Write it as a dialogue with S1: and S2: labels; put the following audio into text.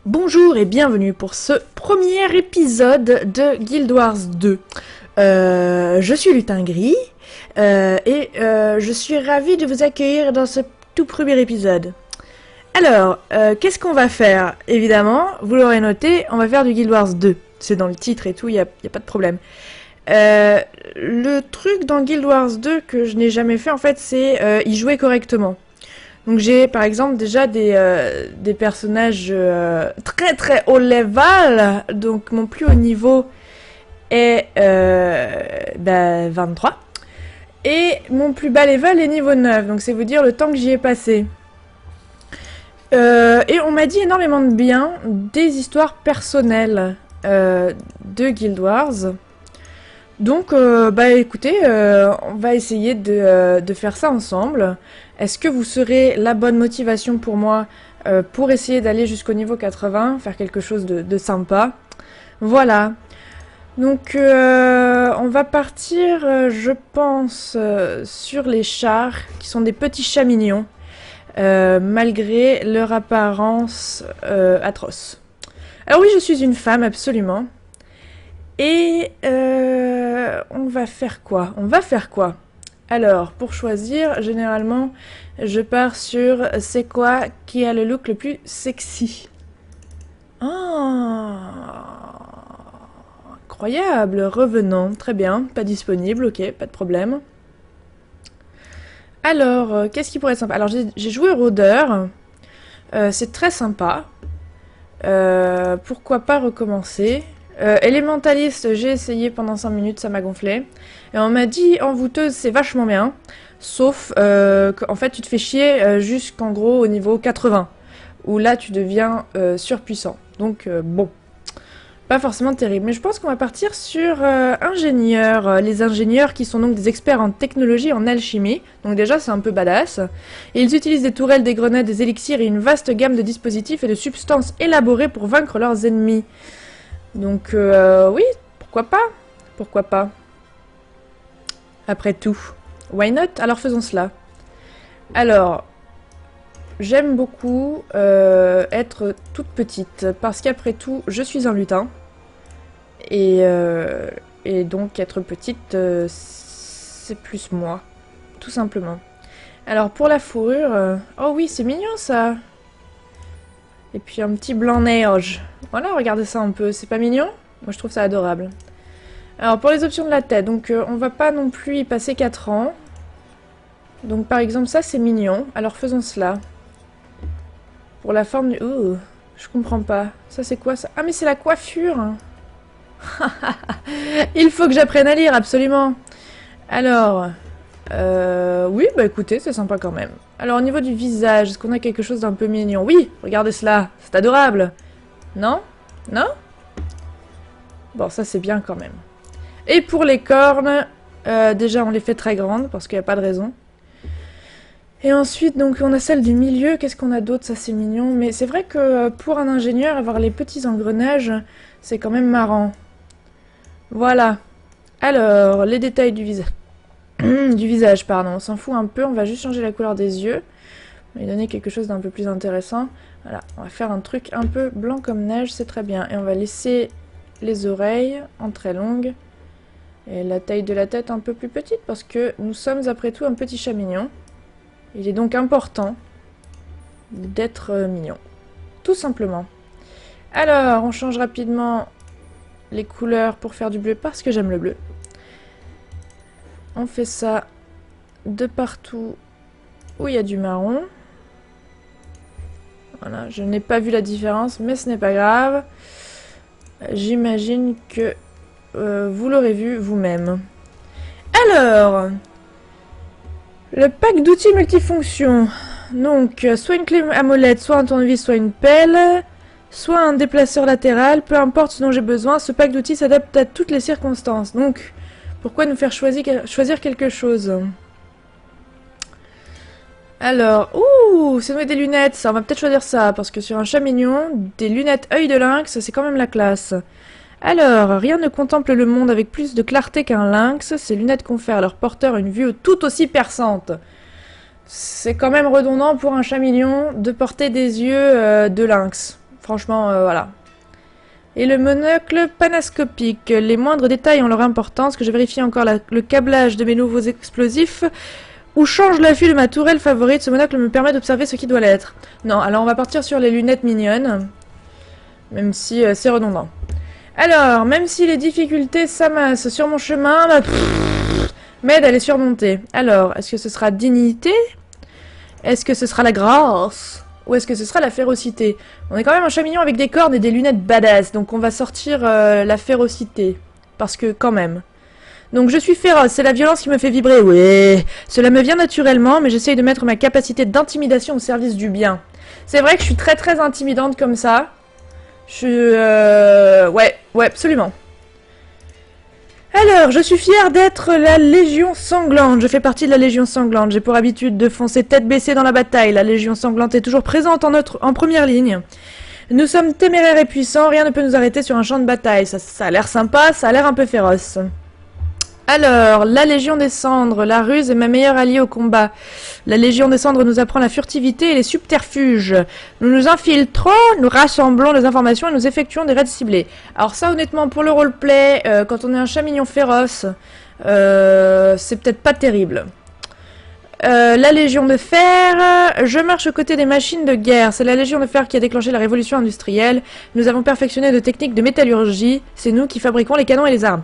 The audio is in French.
S1: Bonjour et bienvenue pour ce premier épisode de Guild Wars 2. Je suis Lutin Gris et je suis ravie de vous accueillir dans ce tout premier épisode. Alors, qu'est-ce qu'on va faire? Évidemment, vous l'aurez noté, on va faire du Guild Wars 2. C'est dans le titre et tout, y a pas de problème. Le truc dans Guild Wars 2 que je n'ai jamais fait en fait, c'est y jouer correctement. Donc j'ai par exemple déjà des personnages très très haut level, donc mon plus haut niveau est 23, et mon plus bas level est niveau 9, donc c'est vous dire le temps que j'y ai passé. Et on m'a dit énormément de bien des histoires personnelles de Guild Wars. Donc, écoutez, on va essayer de faire ça ensemble. Est-ce que vous serez la bonne motivation pour moi pour essayer d'aller jusqu'au niveau 80, faire quelque chose de sympa? Voilà. Donc, on va partir, je pense, sur les chars, qui sont des petits chats mignons, malgré leur apparence atroce. Alors oui, je suis une femme, absolument. Et on va faire quoi? Alors, pour choisir, généralement, je pars sur c'est quoi qui a le look le plus sexy. Ah, incroyable, revenant, très bien, pas disponible, ok, pas de problème. Alors, qu'est-ce qui pourrait être sympa? Alors, j'ai joué rôdeur, c'est très sympa. Pourquoi pas recommencer? Élémentaliste, j'ai essayé pendant 5 minutes, ça m'a gonflé. Et on m'a dit envoûteuse, c'est vachement bien. Sauf qu'en fait, tu te fais chier jusqu'en gros au niveau 80. Où là, tu deviens surpuissant. Donc, bon. Pas forcément terrible. Mais je pense qu'on va partir sur ingénieurs. Les ingénieurs qui sont donc des experts en technologie, en alchimie. Donc déjà, c'est un peu badass. Et ils utilisent des tourelles, des grenades, des élixirs et une vaste gamme de dispositifs et de substances élaborées pour vaincre leurs ennemis. Donc, oui, pourquoi pas? Pourquoi pas? Après tout, why not? Alors faisons cela. Alors, j'aime beaucoup être toute petite, parce qu'après tout, je suis un lutin. Et donc, être petite, c'est plus moi, tout simplement. Alors, pour la fourrure, oh oui, c'est mignon ça! Et puis un petit blanc neige. Voilà, regardez ça un peu, c'est pas mignon? Moi je trouve ça adorable. Alors pour les options de la tête, donc on va pas non plus y passer 4 ans. Donc par exemple ça c'est mignon, alors faisons cela. Pour la forme du... Ouh, je comprends pas. Ça c'est quoi ça? Ah mais c'est la coiffure. Il faut que j'apprenne à lire, absolument. Alors... oui, bah écoutez, c'est sympa quand même. Alors au niveau du visage, est-ce qu'on a quelque chose d'un peu mignon? Oui, regardez cela, c'est adorable. Non? Non? Bon, ça c'est bien quand même. Et pour les cornes, déjà on les fait très grandes parce qu'il n'y a pas de raison. Et ensuite, donc on a celle du milieu, qu'est-ce qu'on a d'autre? Ça c'est mignon, mais c'est vrai que pour un ingénieur, avoir les petits engrenages, c'est quand même marrant. Voilà. Alors, les détails du visage. Du visage, pardon, on s'en fout un peu, on va juste changer la couleur des yeux. On va lui donner quelque chose d'un peu plus intéressant. Voilà, on va faire un truc un peu blanc comme neige, c'est très bien. Et on va laisser les oreilles en très longues. Et la taille de la tête un peu plus petite, parce que nous sommes après tout un petit chat mignon. Il est donc important d'être mignon. Tout simplement. Alors, on change rapidement les couleurs pour faire du bleu, parce que j'aime le bleu. On fait ça de partout où il y a du marron. Voilà, je n'ai pas vu la différence, mais ce n'est pas grave. J'imagine que vous l'aurez vu vous-même. Alors, le pack d'outils multifonctions. Donc, soit une clé à molette, soit un tournevis, soit une pelle, soit un déplaceur latéral. Peu importe ce dont j'ai besoin, ce pack d'outils s'adapte à toutes les circonstances. Donc, pourquoi nous faire choisir quelque chose? Alors, ouh, c'est des lunettes, ça, on va peut-être choisir ça, parce que sur un chat mignon, des lunettes œil de lynx, c'est quand même la classe. Alors, rien ne contemple le monde avec plus de clarté qu'un lynx, ces lunettes confèrent à leur porteur une vue tout aussi perçante. C'est quand même redondant pour un chat mignon de porter des yeux de lynx. Franchement, voilà. Et le monocle panascopique. Les moindres détails ont leur importance, que je vérifie encore le câblage de mes nouveaux explosifs, ou change l'affût de ma tourelle favorite. Ce monocle me permet d'observer ce qui doit l'être. Non, alors on va partir sur les lunettes mignonnes, même si c'est redondant. Alors, même si les difficultés s'amassent sur mon chemin, m'aide à les surmonter. Alors, est-ce que ce sera dignité? Est-ce que ce sera la grâce? Ou est-ce que ce sera la férocité? On est quand même un chat mignon avec des cornes et des lunettes badass, donc on va sortir la férocité. Parce que, quand même. Donc je suis féroce, c'est la violence qui me fait vibrer, ouais. Cela me vient naturellement, mais j'essaye de mettre ma capacité d'intimidation au service du bien. C'est vrai que je suis très très intimidante comme ça. Je suis... ouais, absolument. Alors, je suis fière d'être la Légion Sanglante. Je fais partie de la Légion Sanglante. J'ai pour habitude de foncer tête baissée dans la bataille. La Légion Sanglante est toujours présente en première ligne. Nous sommes téméraires et puissants. Rien ne peut nous arrêter sur un champ de bataille. Ça a l'air sympa, ça a l'air un peu féroce. Alors, la Légion des Cendres. La ruse est ma meilleure alliée au combat. La Légion des Cendres nous apprend la furtivité et les subterfuges. Nous nous infiltrons, nous rassemblons les informations et nous effectuons des raids ciblés. Alors ça, honnêtement, pour le roleplay, quand on est un chat mignon féroce, c'est peut-être pas terrible. La Légion de Fer, je marche aux côtés des machines de guerre. C'est la Légion de Fer qui a déclenché la révolution industrielle. Nous avons perfectionné de techniques de métallurgie. C'est nous qui fabriquons les canons et les armes.